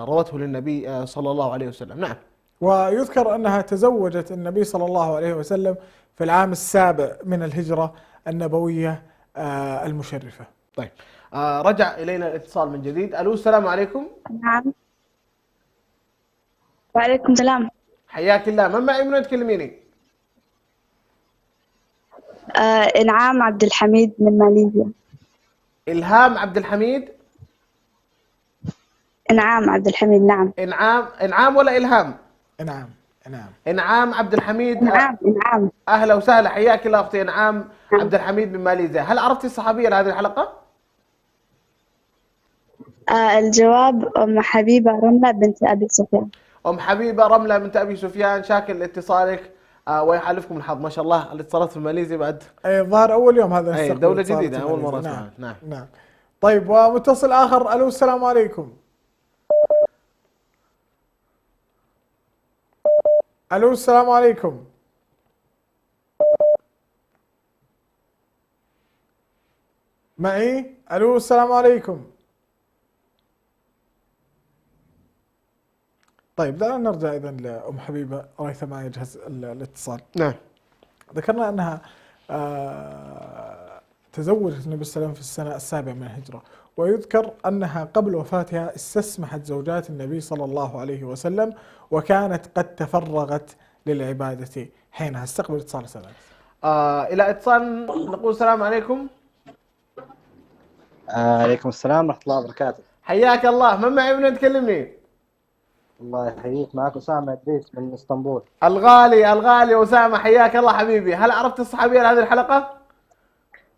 S2: روته للنبي صلى الله عليه وسلم. نعم.
S3: ويذكر أنها تزوجت النبي صلى الله عليه وسلم في العام 7 من الهجرة النبوية المشرفة.
S2: طيب رجع إلينا الاتصال من جديد. ألو السلام عليكم.
S11: نعم. وعليكم السلام.
S2: حياك الله. من معي من تكلميني؟
S11: إنعام عبد الحميد من ماليزيا.
S2: إلهام عبد الحميد؟
S11: إنعام عبد الحميد. نعم.
S2: إنعام ولا إلهام؟ إنعام عبد الحميد.
S11: إنعام.
S2: أهلا وسهلا، حياك الله أختي إنعام عبد الحميد من ماليزيا. هل عرفتي الصحابية لهذه الحلقة؟
S11: الجواب أم حبيبة رملة بنت أبي سفيان.
S2: أم حبيبة رملة بنت أبي سفيان، شاكر لاتصالك ويحالفكم الحظ. ما شاء الله الاتصالات في ماليزيا بعد.
S3: أي الظاهر أول يوم هذا.
S2: أي دولة جديدة أول مرة اسمعها.
S3: نعم. طيب ومتصل آخر. ألو السلام عليكم. ألو السلام عليكم. معي؟ الو السلام عليكم. طيب دعنا نرجع اذا لام حبيبه ريثما يجهز الاتصال.
S2: نعم.
S3: ذكرنا انها تزوجت النبي صلى الله عليه وسلم في السنه السابعه من الهجره، ويذكر انها قبل وفاتها استسمحت زوجات النبي صلى الله عليه وسلم وكانت قد تفرغت للعباده حينها. استقبل اتصال سلام.
S2: الى اتصال نقول السلام عليكم.
S6: عليكم السلام ورحمة الله وبركاته.
S2: حياك الله، من معي ومن تكلمني؟
S6: الله يحييك، معك أسامة إدريس من اسطنبول.
S2: الغالي أسامة، حياك الله حبيبي. هل عرفت الصحابية لهذه الحلقة؟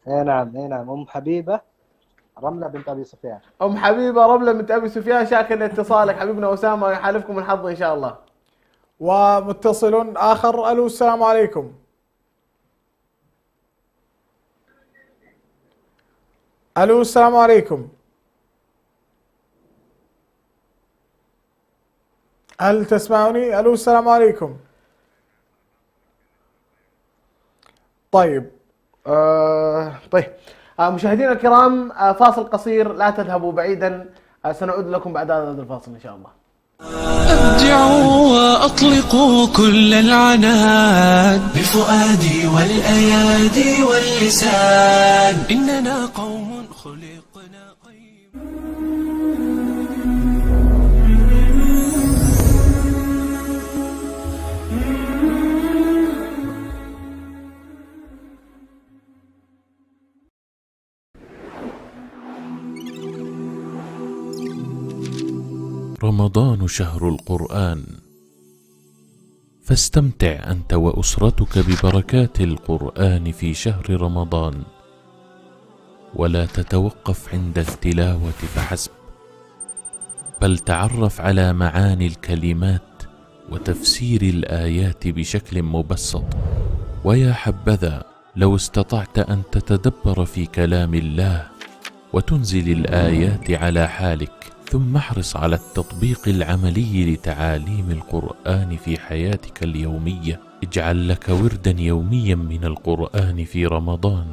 S6: اي نعم أم حبيبة رملة بنت أبي سفيان.
S2: أم حبيبة رملة بنت أبي سفيان، شاكر لاتصالك حبيبنا أسامة، ويحالفكم الحظ إن شاء الله.
S3: ومتصل آخر. ألو السلام عليكم. ألو السلام عليكم. هل تسمعني؟ ألو السلام عليكم. طيب
S2: مشاهدينا الكرام، فاصل قصير، لا تذهبوا بعيدا، سنعود لكم بعد هذا الفاصل إن شاء الله.
S1: أبدعوا وأطلقوا كل العناد بفؤادي والأيادي واللسان، إننا قوم خلقنا
S7: رمضان شهر القرآن، فاستمتع أنت وأسرتك ببركات القرآن في شهر رمضان، ولا تتوقف عند التلاوة فحسب، بل تعرف على معاني الكلمات وتفسير الآيات بشكل مبسط. ويا حبذا لو استطعت أن تتدبر في كلام الله وتنزل الآيات على حالك، ثم احرص على التطبيق العملي لتعاليم القرآن في حياتك اليومية. اجعل لك وردا يوميا من القرآن في رمضان،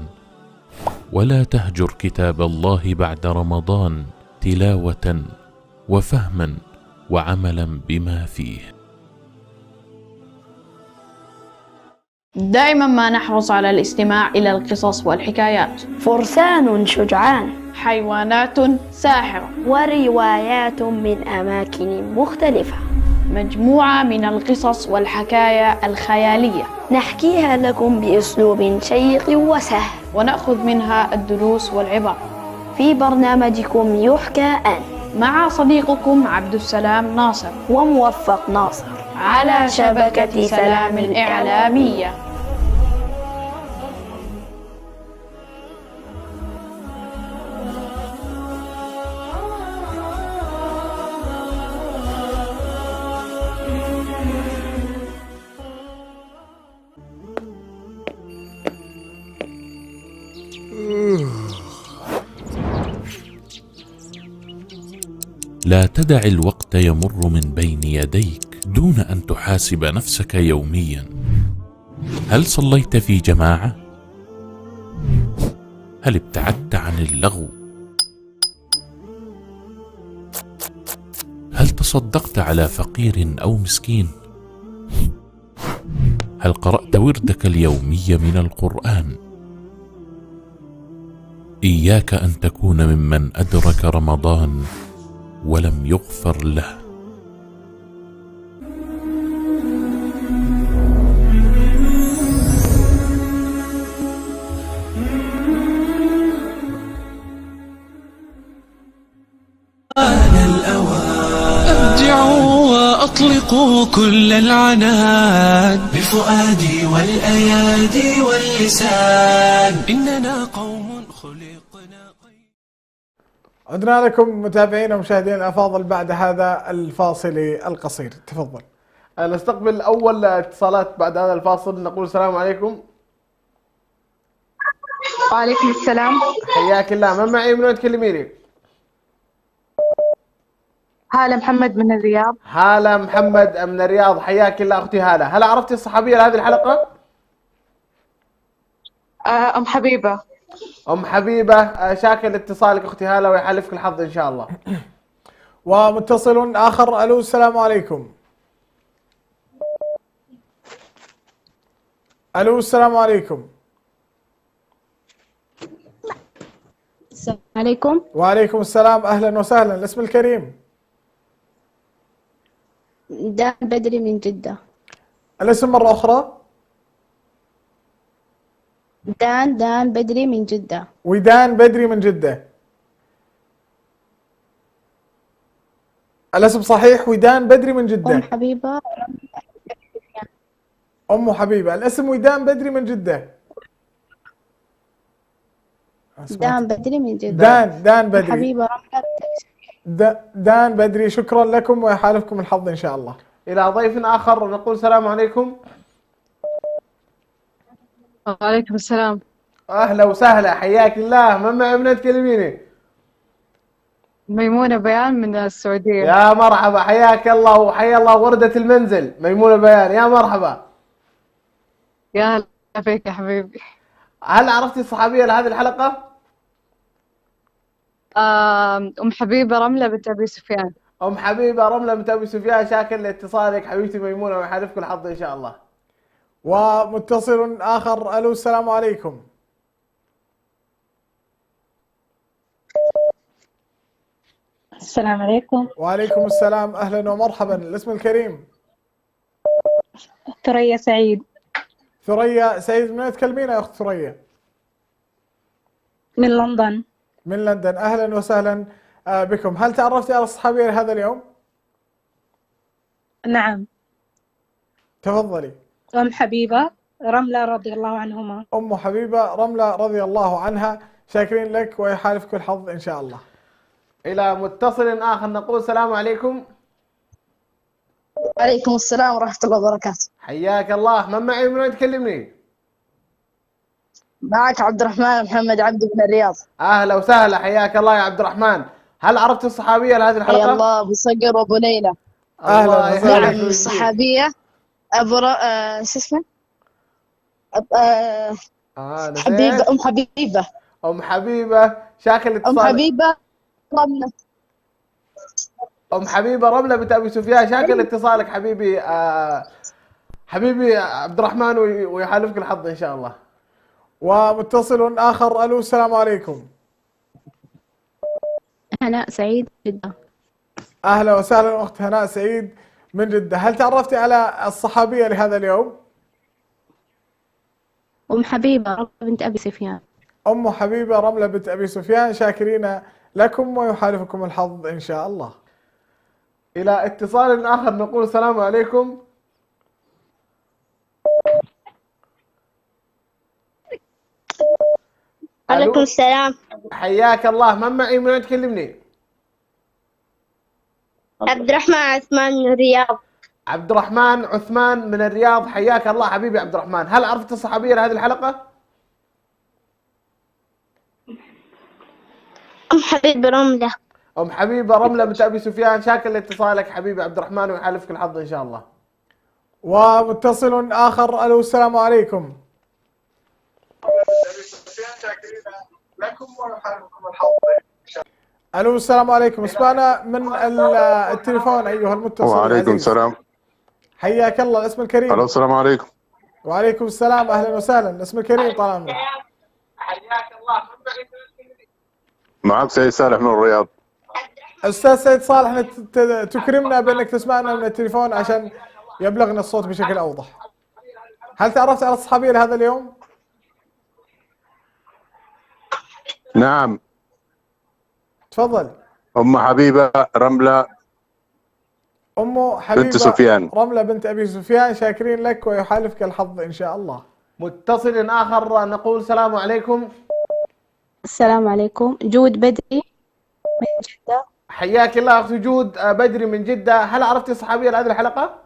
S7: ولا تهجر كتاب الله بعد رمضان تلاوة وفهما وعملا بما فيه.
S23: دائما ما نحرص على الاستماع إلى القصص والحكايات.
S24: فرسان شجعان،
S23: حيوانات ساحرة،
S24: وروايات من أماكن مختلفة،
S23: مجموعة من القصص والحكايا الخيالية
S24: نحكيها لكم بأسلوب شيق وسهل،
S23: ونأخذ منها الدروس والعبر
S24: في برنامجكم يحكى أن،
S23: مع صديقكم عبد السلام ناصر
S24: وموفق ناصر،
S23: على شبكة سلام الإعلامية.
S7: لا تدع الوقت يمر من بين يديك دون أن تحاسب نفسك يوميا. هل صليت في جماعة؟ هل ابتعدت عن اللغو؟ هل تصدقت على فقير أو مسكين؟ هل قرأت وردك اليومي من القرآن؟ إياك أن تكون ممن أدرك رمضان ولم يغفر له.
S1: أبدعوا وأطلقوا كل العناد بفؤادي والأيادي واللسان، إننا قوم خلقنا.
S3: عدنا لكم متابعينا ومشاهدينا الأفاضل بعد هذا الفاصل القصير. تفضل.
S2: نستقبل أول اتصالات بعد هذا الفاصل. نقول السلام عليكم.
S21: وعليكم السلام.
S2: حياك الله، من معي من وين تكلميني؟
S21: هالة محمد من الرياض.
S2: هالة محمد من الرياض، حياك الله أختي هالة. هل عرفتي الصحابية لهذه الحلقة؟
S21: أم حبيبة.
S2: ام حبيبه شاكر لاتصالك اختي هاله ويحالفك الحظ ان شاء الله.
S3: ومتصل آخر. ألو السلام عليكم. ألو السلام عليكم.
S11: السلام عليكم.
S3: وعليكم السلام، أهلا وسهلا. الاسم الكريم؟
S11: دان بدري من جدة.
S3: الاسم مرة أخرى؟
S11: دان بدري من جدة.
S3: ودان بدري من جدة. الاسم صحيح، ودان بدري من جدة.
S11: أم حبيبة.
S3: أم حبيبة. الاسم ودان بدري من جدة.
S11: دان بدري من جدة.
S3: دان بدري.
S11: حبيبة رملة.
S3: دان بدري، شكرا لكم ويحالفكم الحظ إن شاء الله.
S2: إلى ضيف آخر نقول السلام عليكم.
S9: وعليكم السلام.
S2: أهلا وسهلا، حياك الله. من معي من تكلميني؟
S9: ميمونة بيان من السعودية.
S2: يا مرحبا، حياك الله وحيا الله وردة المنزل ميمونة بيان، يا مرحبا.
S9: يا هلا فيك يا حبيبي.
S2: هل عرفتي الصحابية لهذه الحلقة؟
S9: أم حبيبة رملة بنت أبي سفيان.
S2: أم حبيبة رملة بنت أبي سفيان، شاكر لاتصالك حبيبتي ميمونة ويحالفكم الحظ إن شاء الله.
S3: ومتصل آخر. ألو السلام عليكم.
S10: السلام عليكم.
S3: وعليكم السلام، أهلا ومرحبا. الاسم الكريم؟
S10: ثريا سعيد.
S3: ثريا سعيد، من تكلمين يا أخت ثريا؟
S10: من لندن.
S3: من لندن، أهلا وسهلا بكم. هل تعرفتي على الصحابية لهذا اليوم؟
S10: نعم.
S3: تفضلي.
S10: أم حبيبة رملة رضي الله عنهما.
S3: أم حبيبة رملة رضي الله عنها، شاكرين لك ويحالفك الحظ إن شاء الله.
S2: إلى متصل آخر نقول السلام عليكم.
S17: وعليكم السلام ورحمة الله وبركاته.
S2: حياك الله. من معي من وين تكلمني؟
S17: معك عبد الرحمن محمد عبد من الرياض.
S2: أهلا وسهلا، حياك الله يا عبد الرحمن. هل عرفت الصحابية لهذه الحلقة؟
S17: حيا الله أبو صقر وأبو ليلى.
S3: أهلا وسهلا.
S17: نعم، الصحابية أبو شو اسمه؟ حبيبة. أم حبيبة.
S2: أم حبيبة شاكر الاتصال.
S17: أم حبيبة رملة.
S2: أم حبيبة رملة بنت أبي سفيان، شاكر لاتصالك حبيبي حبيبي عبد الرحمن ويحالفك الحظ إن شاء الله.
S3: ومتصل آخر. ألو السلام عليكم.
S11: هناء سعيد جدة.
S3: أهلا وسهلا أخت هناء سعيد من جدة. هل تعرفتي على الصحابية لهذا اليوم؟
S11: أم حبيبة رملة بنت أبي سفيان.
S3: أم حبيبة رملة بنت أبي سفيان، شاكرين لكم ويحالفكم الحظ إن شاء الله.
S2: إلى اتصال آخر نقول السلام عليكم.
S15: عليكم السلام.
S2: حياك الله. من معي من وين تكلمني؟
S15: عبد الرحمن عثمان من الرياض.
S2: عبد الرحمن عثمان من الرياض، حياك الله حبيبي عبد الرحمن. هل عرفت الصحابية لهذه الحلقة؟
S15: أم حبيبة رملة.
S2: أم حبيبة رملة بنت أبي سفيان، شاكر لاتصالك حبيبي عبد الرحمن ويحالفك الحظ إن شاء الله.
S3: ومتصل آخر. ألو السلام عليكم. ألو السلام عليكم. اسمعنا من التليفون أيها المتصل.
S22: وعليكم السلام.
S3: حياك الله. الاسم الكريم؟
S22: الو السلام عليكم.
S3: وعليكم السلام، أهلا وسهلا. الاسم الكريم طال عمرك.
S2: حياك الله.
S22: معك سيد صالح من الرياض.
S3: أستاذ سيد صالح، تكرمنا بأنك تسمعنا من التليفون عشان يبلغنا الصوت بشكل أوضح. هل تعرفت على الصحابية لهذا اليوم؟
S22: نعم.
S3: تفضل.
S22: أم حبيبة رملة
S3: أم حبيبة
S22: بنت سفيان.
S3: رملة بنت أبي سفيان، شاكرين لك ويحالفك الحظ إن شاء الله.
S2: متصل آخر نقول السلام عليكم.
S11: السلام عليكم. جود بدري من جدة.
S2: حياك الله أختي جود بدري من جدة. هل عرفتي الصحابية لهذه الحلقة؟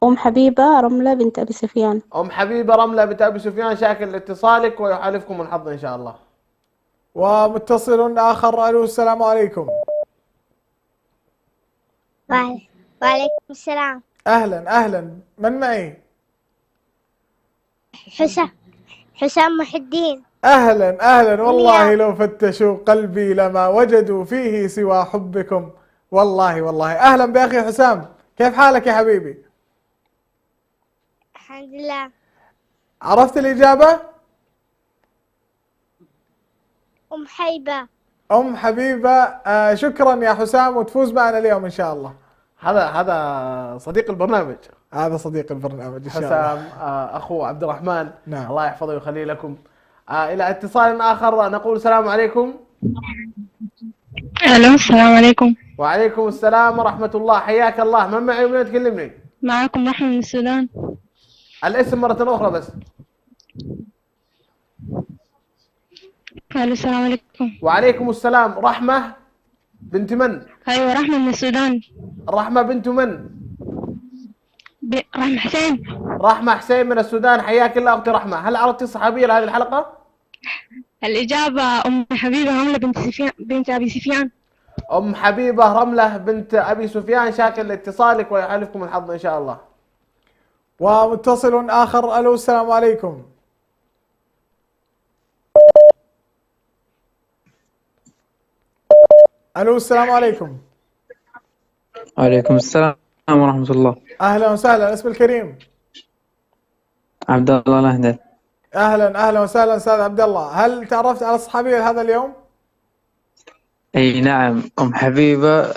S11: أم حبيبة رملة بنت أبي سفيان.
S2: أم حبيبة رملة بنت أبي سفيان، شاكر لاتصالك ويحالفكم الحظ إن شاء الله.
S3: ومتصل آخر. ألو السلام عليكم.
S15: وعليكم السلام.
S3: أهلا أهلا. من معي؟
S15: حسام محي الدين.
S3: أهلا أهلا، والله لو فتشوا قلبي لما وجدوا فيه سوى حبكم. والله أهلا بأخي حسام، كيف حالك يا حبيبي؟
S15: الحمد لله.
S3: عرفت الإجابة؟
S15: أم حيبة.
S3: أم حبيبة. شكرا يا حسام، وتفوز معنا اليوم إن شاء الله.
S2: هذا صديق البرنامج.
S3: هذا صديق البرنامج إن شاء الله.
S2: حسام أخو عبد الرحمن.
S3: نعم.
S2: الله يحفظه ويخليه لكم. إلى اتصال آخر نقول السلام عليكم.
S12: الو، السلام عليكم.
S2: وعليكم السلام ورحمة الله، حياك الله. من معي ومن تكلمني؟
S12: معكم رحمة من السودان.
S2: الاسم مرة أخرى بس.
S12: الو، السلام عليكم.
S2: وعليكم السلام. رحمة بنت من؟
S12: ايوه، رحمة من السودان.
S2: رحمة بنت من؟
S12: رحمة حسين.
S2: رحمة حسين من السودان، حياك الله أختي رحمة. هل عرفتي الصحابية لهذه الحلقة؟
S12: الإجابة أم حبيبة رملة بنت أبي سفيان.
S2: أم حبيبة رملة بنت أبي سفيان، شاكر لاتصالك ويحالفكم الحظ إن شاء الله.
S3: ومتصل آخر. ألو، السلام عليكم. ألو، السلام عليكم.
S14: وعليكم السلام ورحمة الله.
S3: أهلا وسهلا، اسم الكريم؟
S14: عبد الله الأهدل.
S3: أهلا وسهلا أستاذ عبد الله، هل تعرفت على الصحابية هذا اليوم؟
S14: أي نعم، أم حبيبة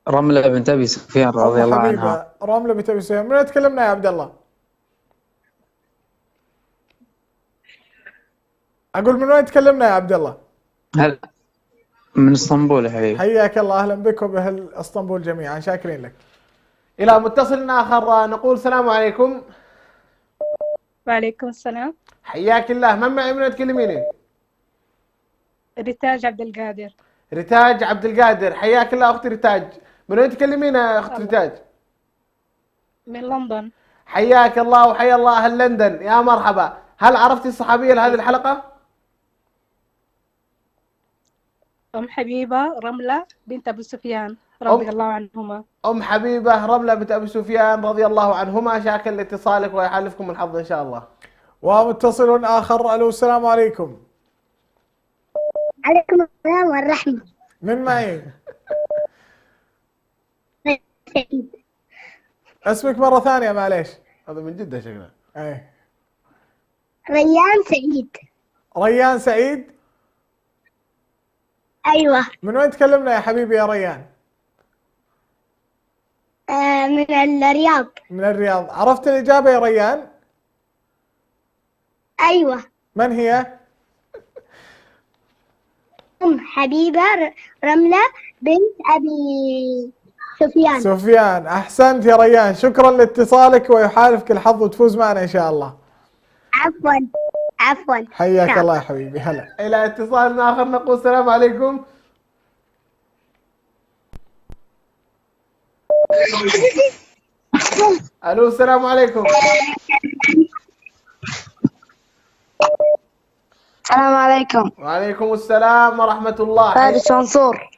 S14: رملة بنت أبي سفيان رضي الله عنها.
S3: رملة بنت أبي سفيان. من تكلمنا يا عبد الله؟ أقول من وين تكلمنا يا عبد الله؟
S14: هل من اسطنبول يا حبيبي.
S3: حياك الله، أهلا بكم بأهل اسطنبول جميعا، شاكرين لك.
S2: إلى متصل آخر نقول السلام عليكم.
S10: وعليكم السلام.
S2: حياك الله. من معي ومن تكلميني؟
S10: ريتاج عبد القادر.
S2: ريتاج عبد القادر، حياك الله أختي ريتاج. من وين تكلمينا يا أخت ريتاج؟
S10: من لندن.
S2: حياك الله وحيا الله أهل لندن، يا مرحبا. هل عرفتي الصحابية لهذه الحلقة؟
S10: أم حبيبة رملة بنت أبي سفيان رضي الله عنهما.
S2: أم حبيبة رملة بنت أبي سفيان رضي الله عنهما، شاكر لاتصالك ويحالفكم الحظ إن شاء الله.
S3: ومتصل آخر. ألو، السلام عليكم.
S15: عليكم السلام والرحمة.
S3: من معي؟
S15: سعيد.
S3: اسمك مرة ثانية معليش.
S2: هذا من جدة شكله.
S3: ايه.
S15: ريان سعيد.
S3: ريان سعيد؟
S15: أيوة.
S3: من وين تكلمنا يا حبيبي يا ريان؟
S15: من الرياض.
S3: من الرياض. عرفت الإجابة يا ريان؟
S15: أيوة.
S3: من هي؟
S15: أم حبيبة رملة بنت أبي سفيان.
S3: سفيان، أحسنت يا ريان، شكرا لاتصالك ويحالفك الحظ وتفوز معنا إن شاء الله.
S15: عفوا.
S3: حياك الله يا حبيبي. هلا.
S2: إلى اتصال آخر نقول السلام عليكم. ألو، السلام عليكم.
S24: السلام عليكم.
S2: وعليكم السلام ورحمة الله.
S24: فارس منصور.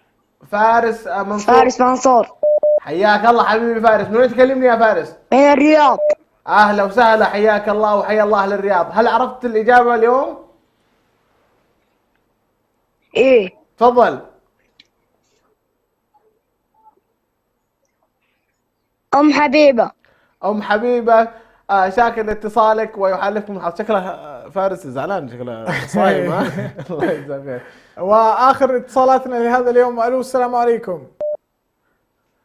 S2: فارس منصور.
S24: فارس منصور.
S2: حياك الله حبيبي فارس. من وين تكلمني يا فارس؟
S24: من الرياض.
S2: أهلا وسهلا، حياك الله وحيا الله أهل الرياض. هل عرفت الإجابة اليوم؟
S24: إيه.
S2: تفضل.
S24: أم حبيبة.
S2: أم حبيبة، شاكر لاتصالك ويحالفكم الحظ. شكله فارس زعلان، شكله صايم. الله يجزاه خير.
S3: وآخر اتصالاتنا لهذا اليوم. ألو، السلام عليكم.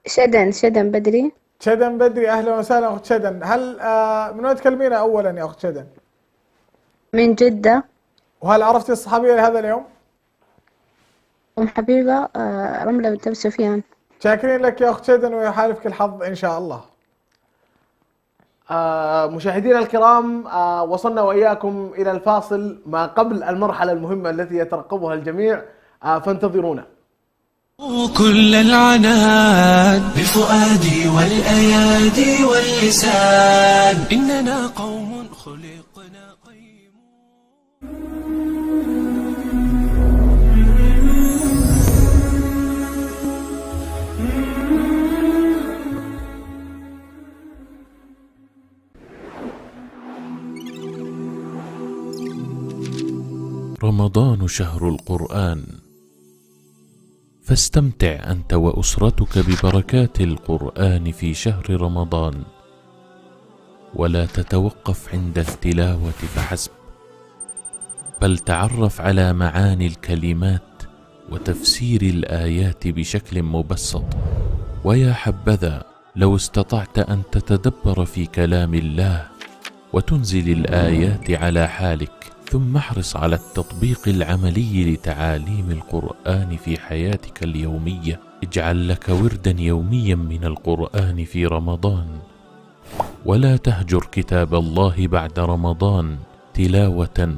S24: شدن بدري.
S3: شدن بدري، أهلا وسهلا أخت شدن. هل من وين تكلمينا أولا يا أخت شدن؟
S24: من جدة.
S3: وهل عرفتي الصحابية لهذا اليوم؟
S24: أم حبيبة رملة بنت أبي سفيان.
S3: شاكرين لك يا أخت شدن ويحالفك الحظ إن شاء الله.
S2: مشاهدينا الكرام، وصلنا وإياكم إلى الفاصل ما قبل المرحلة المهمة التي يترقبها الجميع، فانتظرونا.
S1: كل العناد بفؤادي والأيادي واللسان، إننا قوم خلقنا قيم.
S7: رمضان شهر القرآن، فاستمتع أنت وأسرتك ببركات القرآن في شهر رمضان، ولا تتوقف عند التلاوة فحسب، بل تعرف على معاني الكلمات وتفسير الآيات بشكل مبسط. ويا حبذا لو استطعت أن تتدبر في كلام الله وتنزل الآيات على حالك، ثم احرص على التطبيق العملي لتعاليم القرآن في حياتك اليومية. اجعل لك وردا يوميا من القرآن في رمضان، ولا تهجر كتاب الله بعد رمضان تلاوة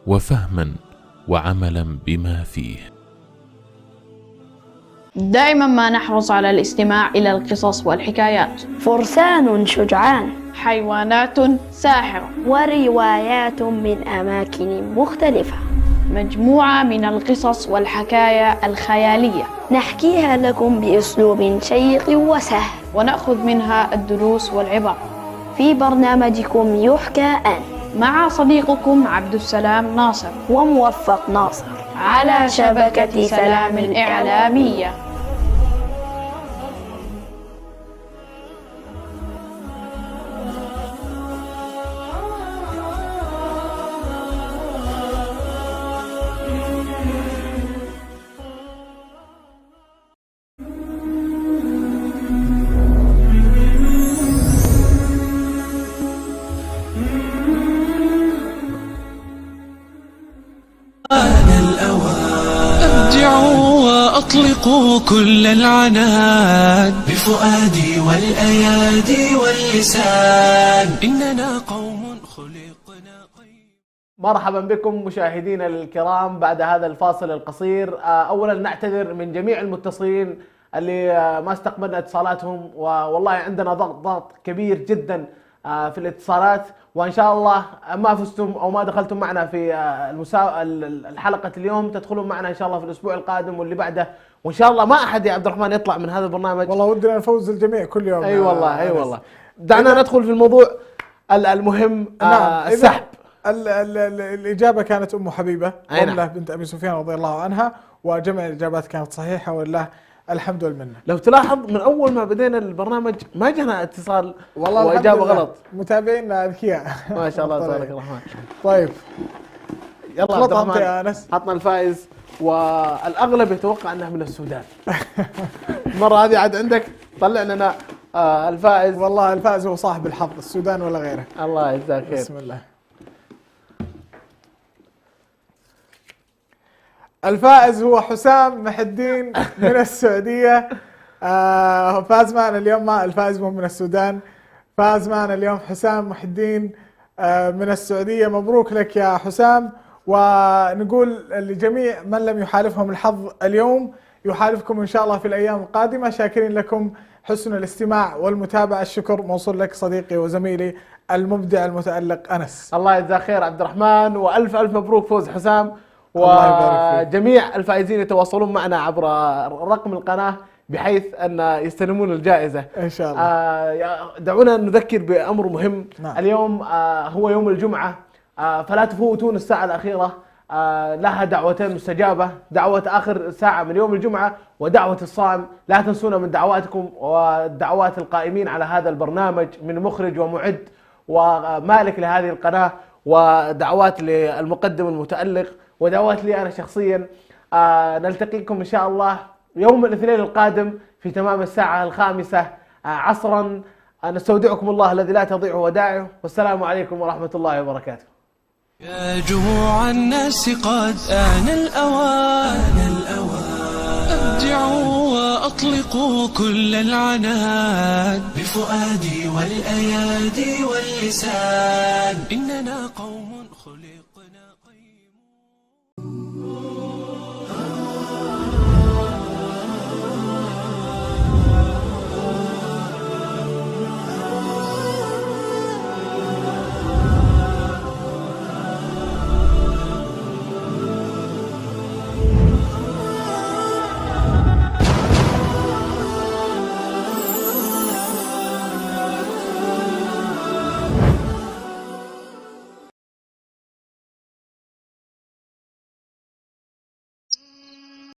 S7: وفهما وعملا بما فيه.
S23: دائما ما نحرص على الاستماع إلى القصص والحكايات.
S15: فرسان شجعان،
S23: حيوانات ساحرة،
S15: وروايات من أماكن مختلفة،
S23: مجموعة من القصص والحكايا الخيالية
S15: نحكيها لكم بأسلوب شيق وسهل،
S23: ونأخذ منها الدروس والعبر
S15: في برنامجكم يحكى أن،
S23: مع صديقكم عبد السلام ناصر
S15: وموفق ناصر،
S23: على شبكة سلام الإعلامية.
S1: أبدعوا وأطلقوا كل العناد بفؤادي والأيادي واللسان، إننا قوم خلقنا.
S2: مرحبا بكم مشاهدينا الكرام بعد هذا الفاصل القصير. أولا نعتذر من جميع المتصلين اللي ما استقبلنا اتصالاتهم، والله عندنا ضغط كبير جدا في الاتصالات، وان شاء الله ما فزتم او ما دخلتم معنا في الحلقه اليوم تدخلون معنا ان شاء الله في الاسبوع القادم واللي بعده، وان شاء الله ما احد يا عبد الرحمن يطلع من هذا البرنامج.
S3: والله ودنا نفوز الجميع كل يوم.
S2: اي والله اي والله. دعنا ندخل في الموضوع المهم.
S3: نعم.
S2: السحب.
S3: الاجابه كانت ام حبيبه رملة
S2: نعم.
S3: بنت ابي سفيان رضي الله عنها، وجميع الاجابات كانت صحيحه ولله الحمد والمنه.
S2: لو تلاحظ من اول ما بدينا البرنامج ما جانا اتصال
S3: والله
S2: واجابه غلط.
S3: متابعينا اذكياء ما
S2: شاء الله تبارك الرحمن.
S3: طيب
S2: يلا عبد الرحمن يا انس، حطنا الفائز، والاغلب يتوقع انه من السودان. المره هذه عاد عندك طلع لنا الفائز.
S3: والله الفائز هو صاحب الحظ، السودان ولا غيره.
S2: الله يجزاك خير.
S3: بسم الله. الفائز هو حسام محي الدين من السعودية. فاز معنا اليوم. الفائز مو من السودان، فاز معنا اليوم حسام محي الدين من السعودية. مبروك لك يا حسام، ونقول لجميع من لم يحالفهم الحظ اليوم يحالفكم إن شاء الله في الأيام القادمة. شاكرين لكم حسن الاستماع والمتابعة. الشكر موصول لك صديقي وزميلي المبدع المتألق أنس.
S2: الله يجزاك خير عبد الرحمن، وألف ألف مبروك فوز حسام، وجميع الفائزين يتواصلون معنا عبر رقم القناة بحيث أن يستلمون الجائزة
S3: إن شاء الله.
S2: دعونا نذكر بأمر مهم.
S3: نعم.
S2: اليوم هو يوم الجمعة، فلا تفوتون الساعة الأخيرة. لها دعوتين مستجابة، دعوة آخر ساعة من يوم الجمعة ودعوة الصائم. لا تنسونا من دعواتكم ودعوات القائمين على هذا البرنامج من مخرج ومعد ومالك لهذه القناة، ودعوات للمقدم المتألق، ودعوات لي أنا شخصيا. نلتقيكم إن شاء الله يوم الاثنين القادم في تمام الساعة 5 عصرا. نستودعكم الله الذي لا تضيع ودائعه، والسلام عليكم ورحمة الله وبركاته.
S1: يا جموع الناس قد آن الأوان، أبدعوا وأطلقوا كل العناد بفؤادي والأيادي واللسان، إننا قوم